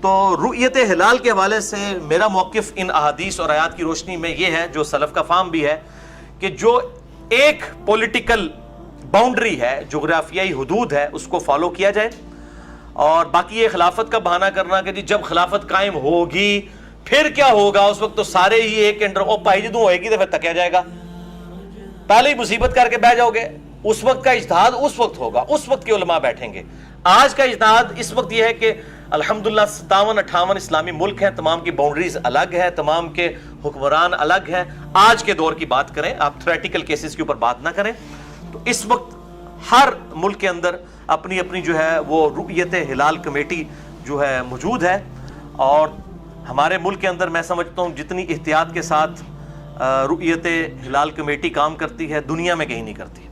تو رؤیت ہلال کے حوالے سے میرا موقف ان احادیث اور آیات کی روشنی میں یہ ہے، جو سلف کا فہم بھی ہے، کہ جو ایک پولیٹیکل باؤنڈری ہے، جغرافیائی حدود ہے، اس کو فالو کیا جائے، اور باقی یہ خلافت کا بہانہ کرنا کہ جی جب خلافت قائم ہوگی پھر کیا ہوگا، اس وقت تو سارے ہی ایک کے انڈر او پائی جدوں ہوئے گی تو پھر تکیا جائے گا، پہلے ہی مصیبت کر کے بیٹھ جاؤ گے، اس وقت کا اجتہاد اس وقت ہوگا، اس وقت کے علماء بیٹھیں گے۔ آج کا اجتہاد اس وقت یہ ہے کہ الحمدللہ 57-58 اسلامی ملک ہیں، تمام کی باؤنڈریز الگ ہیں، تمام کے حکمران الگ ہیں، آج کے دور کی بات کریں، آپ تھیوریٹیکل کیسز کے اوپر بات نہ کریں۔ تو اس وقت ہر ملک کے اندر اپنی اپنی جو ہے وہ رؤیت ہلال کمیٹی جو ہے موجود ہے، اور ہمارے ملک کے اندر میں سمجھتا ہوں جتنی احتیاط کے ساتھ رؤیت ہلال کمیٹی کام کرتی ہے دنیا میں کہیں نہیں کرتی۔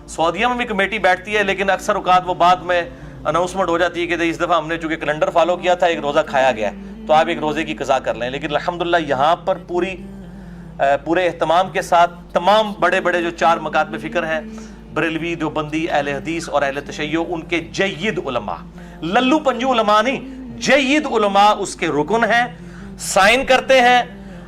سعودیہ میں بھی کمیٹی بیٹھتی ہے، لیکن اکثر اوقات وہ بعد میں اناؤنسمنٹ ہو جاتی ہے کہ اس دفعہ ہم نے چونکہ کیلنڈر فالو کیا تھا، ایک روزہ کھایا گیا ہے تو آپ ایک روزے کی قضا کر لیں، لیکن الحمدللہ یہاں پر پورے اہتمام کے ساتھ تمام بڑے بڑے جو 4 مکاتب فکر ہیں، بریلوی، دیوبندی، اہل حدیث اور اہل تشیع، ان کے جید علماء، للو پنجو علماء نہیں، جید علماء اس کے رکن ہیں، سائن کرتے ہیں۔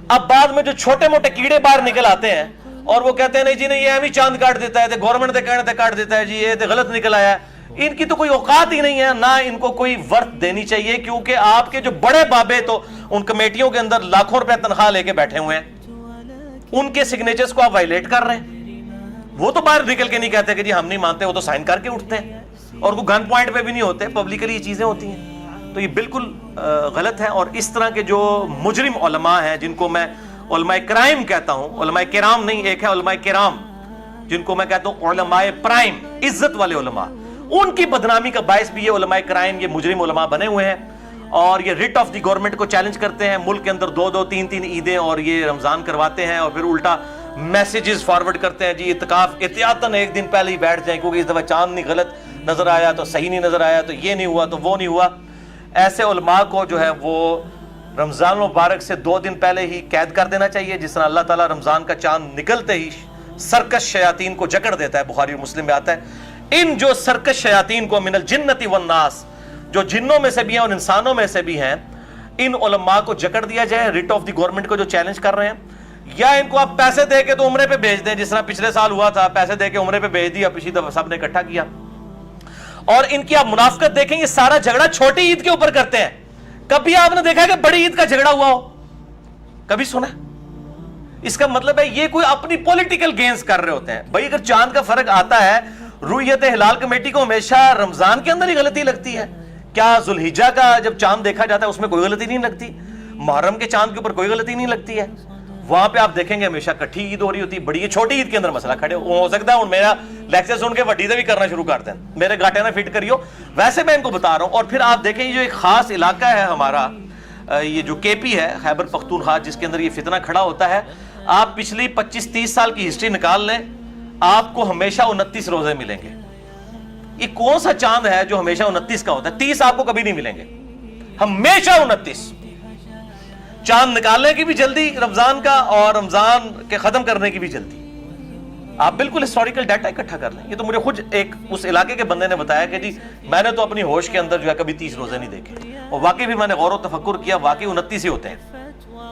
اب بعد میں جو چھوٹے موٹے کیڑے باہر نکل آتے ہیں اور وہ کہتے ہیں نہیں جی نہیں یہ ہمیں چاند کاٹ دیتا ہے، گورنمنٹ دے کہنے تے کاٹ دیتا ہے، جی یہ تے غلط نکل آیا ہے، ان کی تو کوئی اوقات ہی نہیں ہے، نہ ان کو کوئی ورت دینی چاہیے، کیونکہ آپ کے جو بڑے بابے تو ان کمیٹیوں کے اندر لاکھوں روپے تنخواہ لے کے بیٹھے ہوئے ہیں، ان کے سگنیچرز کو آپ وائلیٹ کر رہے ہیں۔ وہ تو باہر نکل کے نہیں کہتے کہ جی ہم نہیں مانتے، وہ تو سائن کر کے اٹھتے ہیں، اور وہ گن پوائنٹ پہ بھی نہیں ہوتے، پبلکلی یہ چیزیں ہوتی ہیں۔ تو یہ بالکل غلط ہے، اور اس طرح کے جو مجرم علماء ہیں، جن کو میں علماء کرائم کہتا ہوں، علماء کرام نہیں، ایک ہے علماء کرام جن کو میں کہتا ہوں علماء پرائم، عزت والے علماء، ان کی بدنامی کا باعث بھی یہ علماء کرائم، یہ مجرم علماء بنے ہوئے ہیں، اور یہ ریٹ آف دی گورنمنٹ کو چیلنج کرتے ہیں، ملک کے اندر 2-2 3-3 عیدیں اور یہ رمضان کرواتے ہیں، اور پھر الٹا میسیجز فارورڈ کرتے ہیں جی اعتکاف احتیاطاً ایک دن پہلے ہی بیٹھ جائیں، کیونکہ اس دفعہ چاند نہیں غلط نظر آیا تو صحیح نہیں نظر آیا، تو یہ نہیں ہوا تو وہ نہیں ہوا۔ ایسے علماء کو جو ہے وہ رمضان مبارک سے 2 دن پہلے ہی قید کر دینا چاہیے، جس طرح اللہ تعالیٰ رمضان کا چاند نکلتے ہی سرکش شیاطین کو جکڑ دیتا ہے، بخاری اور مسلم میں آتا ہے۔ ان جو سرکش شیاطین کو من الجنت والناس، جو جنوں میں سے بھی ہیں اور انسانوں میں سے بھی ہیں، ان علماء کو جکڑ دیا جائے، ریٹ آف دی گورنمنٹ کو جو چیلنج کر رہے ہیں، یا ان کو آپ پیسے دے کے تو عمرے پہ بھیج دیں، جس طرح پچھلے سال ہوا تھا، پیسے دے کے عمرے پہ بھیج دیا، پچھلی دفعہ سب نے اکٹھا کیا۔ اور ان کی آپ منافقت دیکھیں، یہ سارا جھگڑا چھوٹی عید کے اوپر کرتے ہیں۔ کبھی آپ نے دیکھا کہ بڑی عید کا جھگڑا ہوا ہو؟ کبھی سنا؟ اس کا مطلب ہے یہ کوئی اپنی پولیٹیکل گینز کر رہے ہوتے ہیں۔ بھائی اگر چاند کا فرق آتا ہے، رؤیت ہلال کمیٹی کو ہمیشہ رمضان کے اندر ہی غلطی لگتی ہے، کیا ذوالحجہ کا جب چاند دیکھا جاتا ہے اس میں کوئی غلطی نہیں لگتی؟ محرم کے چاند کے اوپر کوئی غلطی نہیں لگتی ہے؟ وہاں پہ آپ دیکھیں گے ہمیشہ کٹھی عید ہو رہی ہوتی ہے، بڑی ہے، چھوٹی عید کے اندر مسئلہ کھڑے ہو سکتا ہے میرا لیکچر سن کے وڈی سے بھی کرنا شروع کر دیں، میرے گاٹے نہ فٹ کریو، ویسے میں ان کو بتا رہا ہوں۔ اور پھر آپ دیکھیں یہ جو ایک خاص علاقہ ہے ہمارا، یہ جو کے پی ہے، خیبر پختونخوا، جس کے اندر یہ فتنہ کھڑا ہوتا ہے، آپ پچھلی 25-30 سال کی ہسٹری نکال لیں، آپ کو ہمیشہ 29 روزے ملیں گے۔ یہ کون سا چاند ہے جو ہمیشہ 29 کا ہوتا ہے؟ 30 آپ کو کبھی نہیں ملیں گے، ہمیشہ 29۔ چاند نکالنے کی بھی جلدی رمضان کا، اور رمضان کے ختم کرنے کی بھی جلدی۔ آپ بالکل ہسٹوریکل ڈیٹا اکٹھا کر لیں۔ یہ تو مجھے خود ایک اس علاقے کے بندے نے بتایا کہ جی میں نے تو اپنی ہوش کے اندر جو ہے کبھی 30 روزے نہیں دیکھے، اور واقعی بھی میں نے غور و تفکر کیا، واقعی 29 ہی ہوتے ہیں،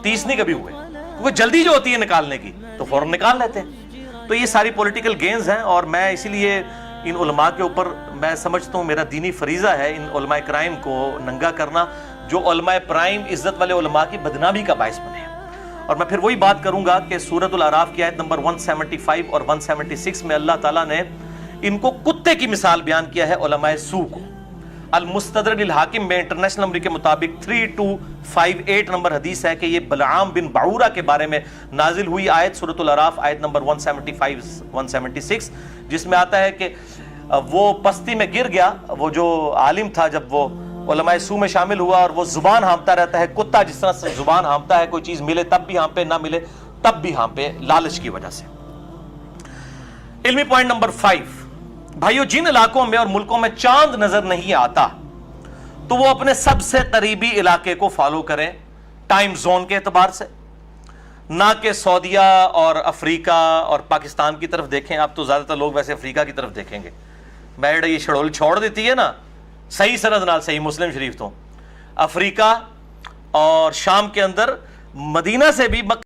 30 نہیں کبھی ہوئے، کیونکہ جلدی جو ہوتی ہے نکالنے کی تو فوراً نکال لیتے ہیں۔ تو یہ ساری پولیٹیکل گینز ہیں، اور میں اسی لیے ان علماء کے اوپر میں سمجھتا ہوں میرا دینی فریضہ ہے ان علماء کرائم کو ننگا کرنا، جو علماء پرائم عزت والے علماء کی بدنامی کا باعث بنے ہیں۔ اور میں پھر وہی بات کروں گا کہ سورۃ الاعراف کی آیت نمبر 175 اور 176 میں اللہ تعالیٰ نے ان کو کتے کی مثال بیان کیا ہے، علماء سو کو۔ المستدرک للحاکم میں انٹرنیشنل نمبر کے مطابق 3258 نمبر حدیث ہے کہ یہ بلعام بن بعورہ کے بارے میں نازل ہوئی آیت، سورۃ الاعراف آیت نمبر 175-176، جس میں آتا ہے کہ وہ پستی میں گر گیا، وہ جو عالم تھا، جب وہ علماء سو میں شامل ہوا، اور وہ زبان ہانپتا رہتا ہے، کتا جس طرح سے زبان ہانپتا ہے، کوئی چیز ملے تب بھی ہانپے، نہ ملے تب بھی ہانپے، لالچ کی وجہ سے۔ علمی پوائنٹ نمبر 5، بھائیو جن علاقوں میں اور ملکوں میں چاند نظر نہیں آتا تو وہ اپنے سب سے قریبی علاقے کو فالو کریں ٹائم زون کے اعتبار سے، نہ کہ سعودیہ اور افریقہ اور پاکستان کی طرف دیکھیں۔ اب تو زیادہ تر لوگ ویسے افریقہ کی طرف دیکھیں گے، میڈ یہ شڑول چھوڑ دیتی ہے نا صحیح سرحد نال، صحیح مسلم شریف تو افریقہ اور شام کے اندر مدینہ سے بھی